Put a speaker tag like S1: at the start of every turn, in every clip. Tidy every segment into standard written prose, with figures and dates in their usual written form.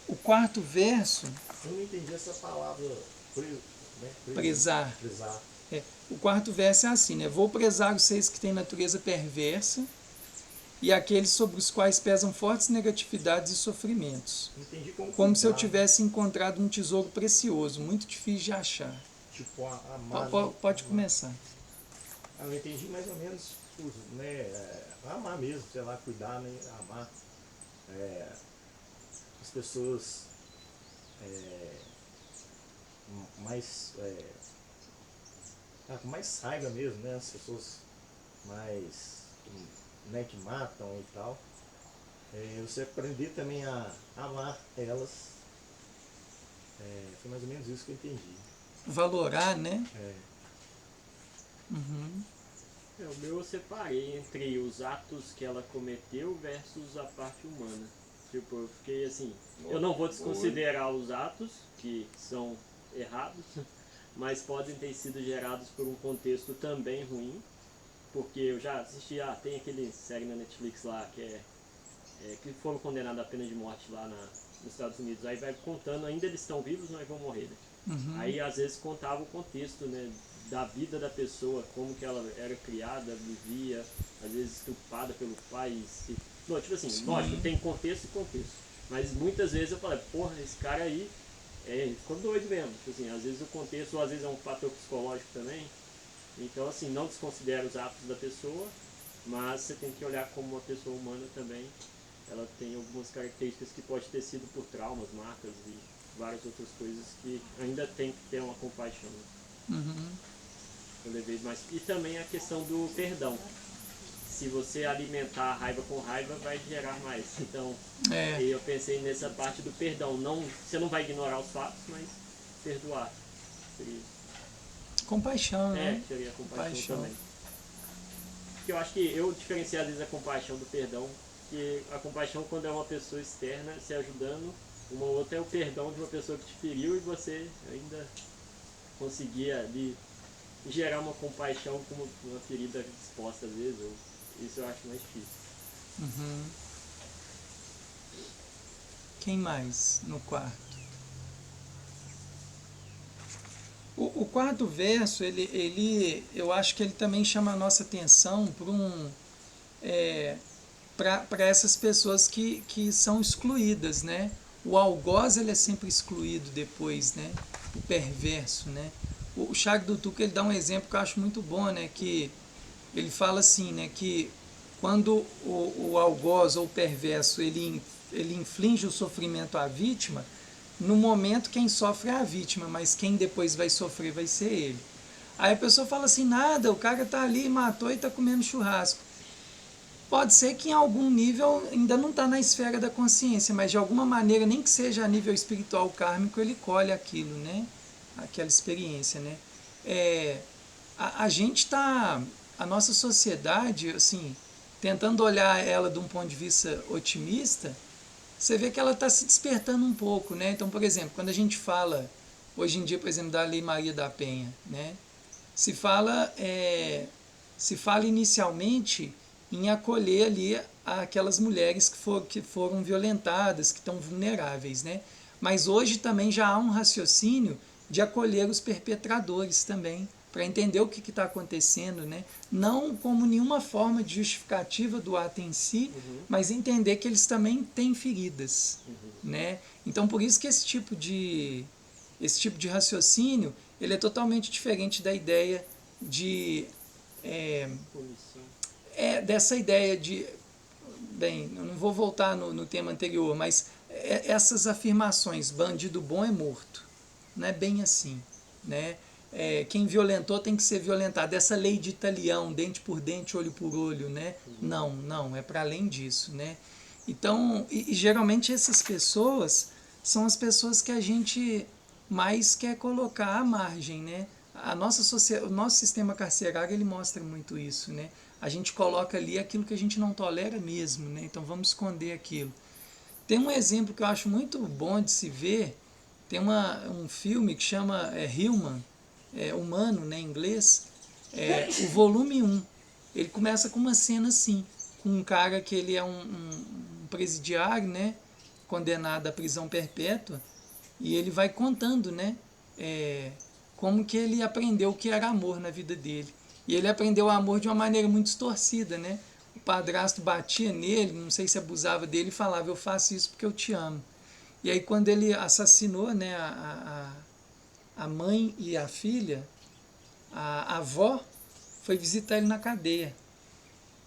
S1: O quarto verso,
S2: Eu não entendi essa palavra, né?
S1: prezar.
S2: Prezar.
S1: O quarto verso é assim, né? Vou prezar os seres que têm natureza perversa e aqueles sobre os quais pesam fortes negatividades e sofrimentos,
S2: Entendi como
S1: como se eu
S2: cuidar, né?
S1: tivesse encontrado um tesouro precioso, muito difícil de achar.
S2: Tipo, amar, né?
S1: Pode
S2: Amar.
S1: começar.
S2: Eu entendi mais ou menos, tipo, né? Amar mesmo, sei lá, cuidar, né? Amar. É, as pessoas mais. Com mais raiva mesmo, né? As pessoas mais. Né, que matam e tal. Você aprender também a amar elas. Foi mais ou menos isso que eu entendi.
S1: Valorar, né?
S2: É,
S1: Uhum.
S3: O meu eu separei entre os atos que ela cometeu versus a parte humana. Tipo, eu fiquei assim, eu não vou desconsiderar os atos que são errados, mas podem ter sido gerados por um contexto também ruim, porque eu já assisti, tem aquele série na Netflix lá que foram condenados à pena de morte lá nos Estados Unidos. Aí vai contando, ainda eles estão vivos, mas vão morrer, né? Aí às vezes contava o contexto, né, da vida da pessoa, como que ela era criada, vivia, às vezes estuprada pelo pai. Não, tipo assim, lógico, tem contexto e contexto. Mas muitas vezes eu falei, porra, esse cara aí ficou doido mesmo. Tipo assim, às vezes o contexto, ou às vezes é um fator psicológico também. Então, assim, não desconsidera os atos da pessoa, mas você tem que olhar como uma pessoa humana também. Ela tem algumas características que pode ter sido por traumas, marcas e várias outras coisas que ainda tem que ter uma compaixão.
S1: Uhum.
S3: Eu levei mais. E também a questão do perdão. Se você alimentar a raiva com raiva, vai gerar mais. Então,
S1: É,
S3: eu pensei nessa parte do perdão. Não, você não vai ignorar os fatos, mas perdoar. Seria,
S1: compaixão, né?
S3: seria compaixão
S1: Compaixão.
S3: também. Porque eu acho que eu diferencio às vezes a compaixão do perdão, que a compaixão quando é uma pessoa externa se ajudando, uma outra é o perdão de uma pessoa que te feriu e você ainda conseguia ali gerar uma compaixão com uma ferida exposta às vezes, ou isso eu acho mais difícil.
S1: Uhum. Quem mais no quarto? O quarto verso, eu acho que ele também chama a nossa atenção para essas pessoas que são excluídas, né? O algoz ele é sempre excluído depois, né? O perverso, né? O Chag do Tuca ele dá um exemplo que eu acho muito bom, né? Que ele fala assim, né? Que quando o algoz ou o perverso ele inflige o sofrimento à vítima, no momento quem sofre é a vítima, mas quem depois vai sofrer vai ser ele. Aí a pessoa fala assim, nada, o cara tá ali, matou e tá comendo churrasco. Pode ser que em algum nível ainda não está na esfera da consciência, mas de alguma maneira, nem que seja a nível espiritual kármico, ele colhe aquilo, né? Aquela experiência, né? A gente está, a nossa sociedade, assim, tentando olhar ela de um ponto de vista otimista, você vê que ela está se despertando um pouco, né? Então, por exemplo, quando a gente fala, hoje em dia, por exemplo, da Lei Maria da Penha, né? Se fala, se fala inicialmente em acolher ali aquelas mulheres que foram violentadas, que estão vulneráveis, né? Mas hoje também já há um raciocínio de acolher os perpetradores também, para entender o que está acontecendo, né? Não como nenhuma forma de justificativa do ato em si, mas entender que eles também têm feridas, né? Então por isso que esse tipo de raciocínio ele é totalmente diferente da ideia de
S3: Punição.
S1: dessa ideia de bem, eu não vou voltar no tema anterior, mas essas afirmações, bandido bom é morto, não é bem assim, né? Quem violentou tem que ser violentado. Essa lei de Italião, dente por dente, olho por olho, né? Não, é para além disso, né? Então, e geralmente essas pessoas são as pessoas que a gente mais quer colocar à margem, né? O nosso sistema carcerário ele mostra muito isso, né? A gente coloca ali aquilo que a gente não tolera mesmo, né? Então vamos esconder aquilo. Tem um exemplo que eu acho muito bom de se ver. Tem um filme que chama Human, Humano, né, em inglês, o volume 1. Ele começa com uma cena assim, com um cara que ele é um presidiário, né? condenado à prisão perpétua, e ele vai contando, né, como que ele aprendeu o que era amor na vida dele. E ele aprendeu o amor de uma maneira muito distorcida, né? O padrasto batia nele, não sei se abusava dele, e falava, eu faço isso porque eu te amo. E aí quando ele assassinou, né, a mãe e a filha, a avó foi visitar ele na cadeia.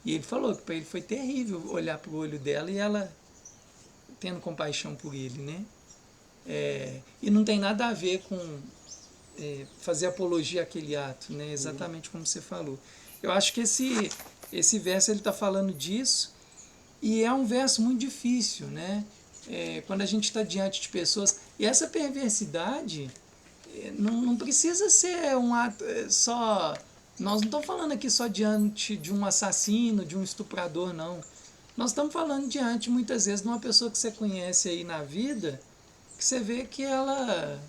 S1: E ele falou que para ele foi terrível olhar para o olho dela e ela tendo compaixão por ele, né? E não tem nada a ver com fazer apologia àquele ato, né? Exatamente como você falou. Eu acho que esse verso ele está falando disso, e é um verso muito difícil, né? Quando a gente está diante de pessoas, e essa perversidade não precisa ser um ato só. Nós não estamos falando aqui só diante de um assassino, de um estuprador, não. Nós estamos falando diante, muitas vezes, de uma pessoa que você conhece aí na vida, que você vê que ela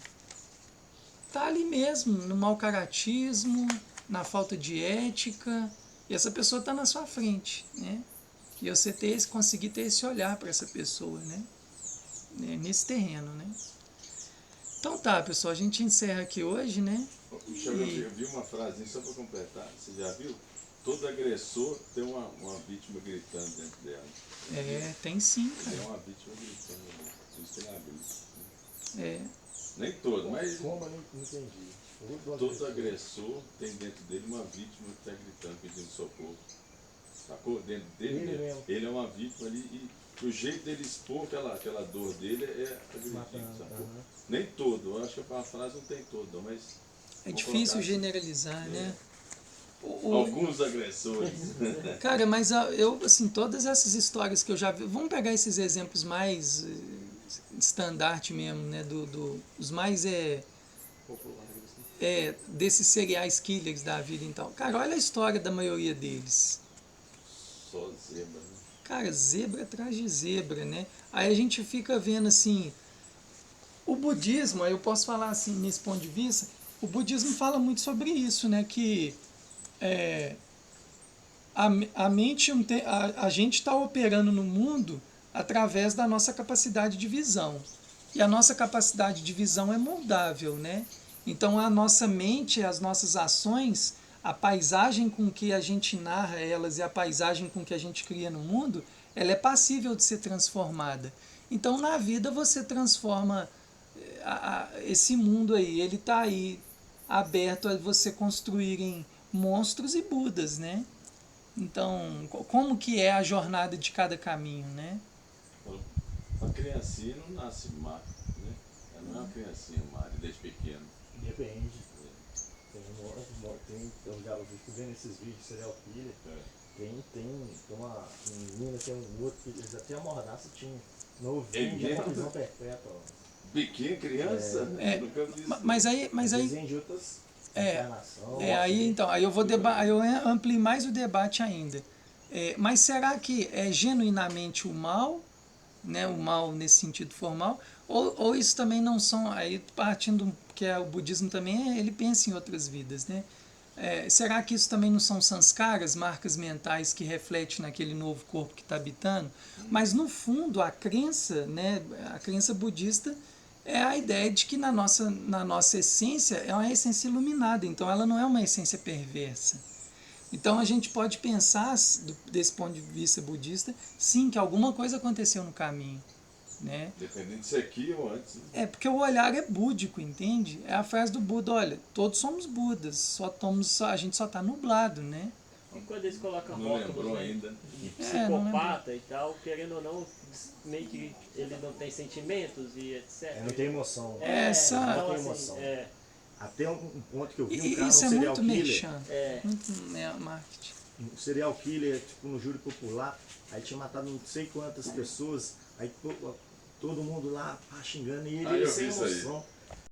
S1: está ali mesmo, no mau caratismo, na falta de ética, e essa pessoa está na sua frente, né? E você conseguir ter esse olhar para essa pessoa, né? Nesse terreno, né? Então tá, pessoal, a gente encerra aqui hoje, né?
S4: Eu vi uma frase só para completar, você já viu? Todo agressor tem uma vítima gritando dentro dela.
S1: Tem sim, cara.
S4: Tem uma vítima gritando dentro. Isso tem na Bíblia. Nem todo, mas
S2: Como eu não entendi.
S4: todo agressor tem dentro dele uma vítima que está gritando, pedindo socorro. Sacou? Dentro dele
S2: Ele
S4: mesmo.
S2: mesmo.
S4: Ele é uma vítima ali e o jeito dele expor aquela dor dele é agredindo,
S2: Matando,
S4: sacou? Nem todo, eu acho que a frase não tem todo, mas...
S1: É
S4: vou
S1: difícil
S4: colocar assim.
S1: generalizar, né?
S4: Alguns agressores.
S1: Cara, mas eu, assim, todas essas histórias que eu já vi, vamos pegar esses exemplos mais estandarte mesmo, né? Os mais desses serial killers da vida, então. Cara, olha a história da maioria deles.
S4: Só zebra, né?
S1: Cara, zebra atrás de zebra, né? Aí a gente fica vendo assim, o budismo, aí eu posso falar assim, nesse ponto de vista, o budismo fala muito sobre isso, né? Que a mente, a gente está operando no mundo através da nossa capacidade de visão. E a nossa capacidade de visão é moldável, né? Então a nossa mente, as nossas ações, a paisagem com que a gente narra elas e a paisagem com que a gente cria no mundo, ela é passível de ser transformada. Então na vida você transforma esse mundo aí, ele está aí aberto a você construírem monstros e budas, né? Então, como que é a jornada de cada caminho, né?
S4: A criancinha não nasce má, né? Ela não é uma criancinha má desde pequena.
S2: Depende. Eu já fico vendo esses vídeos serial killer. Tem uma menina, tem um outro que eles até a mordaça tinha. Novinho, já na prisão perpétua.
S4: Pequena criança? Nunca vi isso.
S1: Mas aí
S2: Desenho de outras encarnação.
S1: Aí eu vou eu amplio mais o debate ainda. Mas será que é genuinamente o mal, né, o mal nesse sentido formal, ou isso também não são, aí partindo que o budismo também ele pensa em outras vidas, né? Será que isso também não são sanskaras, marcas mentais que refletem naquele novo corpo que está habitando? Mas no fundo a crença, né, a crença budista é a ideia de que na nossa essência é uma essência iluminada, então ela não é uma essência perversa. Então a gente pode pensar, desse ponto de vista budista, sim, que alguma coisa aconteceu no caminho, né?
S4: Dependendo disso aqui ou antes. Né?
S1: Porque o olhar é búdico, entende? É a frase do Buda, olha, todos somos Budas, a gente só está nublado, né?
S3: E quando eles colocam
S4: Não
S3: rótulos,
S4: lembrou
S3: né,
S4: ainda.
S3: de psicopata e tal, querendo ou não, meio que ele não tem sentimentos e etc.
S2: Não tem emoção.
S1: Não
S2: tem emoção. Até um ponto que eu vi um cara, um
S1: isso é
S2: serial
S1: muito
S2: killer.
S1: merchan, muito marketing.
S2: Um serial killer, tipo, no júri popular, aí tinha matado não sei quantas pessoas, aí todo mundo lá xingando e ele sem emoção.